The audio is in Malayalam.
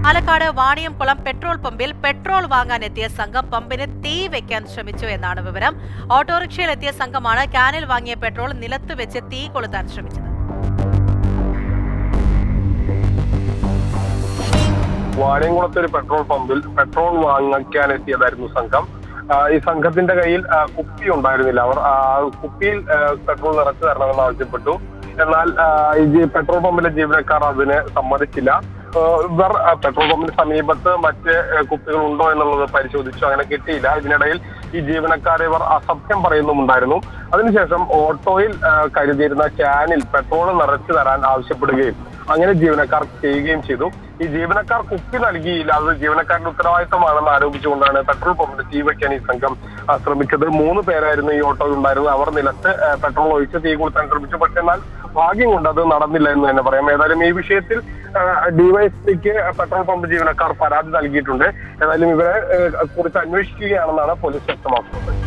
പാലക്കാട് വാണിയംകുളം പെട്രോൾ പമ്പിൽ പെട്രോൾ വാങ്ങാനെത്തിയ സംഘം പമ്പിന് തീ വെക്കാൻ ശ്രമിച്ചു എന്നാണ് വിവരം. ഓട്ടോറിക്ഷയിലെത്തിയ സംഘമാണ് ക്യാനിൽ വാങ്ങിയ പെട്രോൾ നിലത്ത് വെച്ച് തീ കൊളുത്താൻ ശ്രമിച്ചത്. വാണിയംകുളത്തെ ഒരു പെട്രോൾ പമ്പിൽ പെട്രോൾ വാങ്ങിക്കാനെത്തിയതായിരുന്നു സംഘം. ഈ സംഘത്തിന്റെ കയ്യിൽ കുപ്പി ഉണ്ടായിരുന്നില്ല. അവർ കുപ്പിയിൽ പെട്രോൾ നിറച്ചു തരണമെന്ന് ആവശ്യപ്പെട്ടു. എന്നാൽ ഈ പെട്രോൾ പമ്പിലെ ജീവനക്കാർ അതിന് സമ്മതിച്ചില്ല. ഇവർ പെട്രോൾ പമ്പിന് സമീപത്ത് മറ്റ് കുപ്പികൾ ഉണ്ടോ എന്നുള്ളത് പരിശോധിച്ചു. അങ്ങനെ കിട്ടിയില്ല. ഇതിനിടയിൽ ഈ ജീവനക്കാരെ ഇവർ അസഭ്യം പറയുന്നുമുണ്ടായിരുന്നു. അതിനുശേഷം ഓട്ടോയിൽ കരുതിയിരുന്ന ക്യാനിൽ പെട്രോൾ നിറച്ചു തരാൻ ആവശ്യപ്പെടുകയും അങ്ങനെ ജീവനക്കാർ ചെയ്യുകയും ചെയ്തു. ഈ ജീവനക്കാർ കുപ്പി നൽകിയില്ല. അത് ജീവനക്കാരുടെ ഉത്തരവാദിത്തമാണെന്ന് ആരോപിച്ചുകൊണ്ടാണ് പെട്രോൾ പമ്പിന് തീ വയ്ക്കാൻ ഈ സംഘം ശ്രമിച്ചത്. 3 പേരായിരുന്നു ഈ ഓട്ടോയിൽ ഉണ്ടായിരുന്നത്. അവർ നിലത്ത് പെട്രോൾ ഒഴിച്ച് തീ കൊളുത്താൻ ശ്രമിച്ചു. പക്ഷെ എന്നാൽ ഭാഗ്യം കൊണ്ട് അത് നടന്നില്ല എന്ന് തന്നെ പറയാം. ഏതായാലും ഈ വിഷയത്തിൽ ഡിവൈഎസ്പിക്ക് പെട്രോൾ പമ്പ് ജീവനക്കാർ പരാതി നൽകിയിട്ടുണ്ട്. ഏതായാലും ഇവരെ കുറിച്ച് അന്വേഷിക്കുകയാണെന്നാണ് പോലീസ് വ്യക്തമാക്കുന്നത്.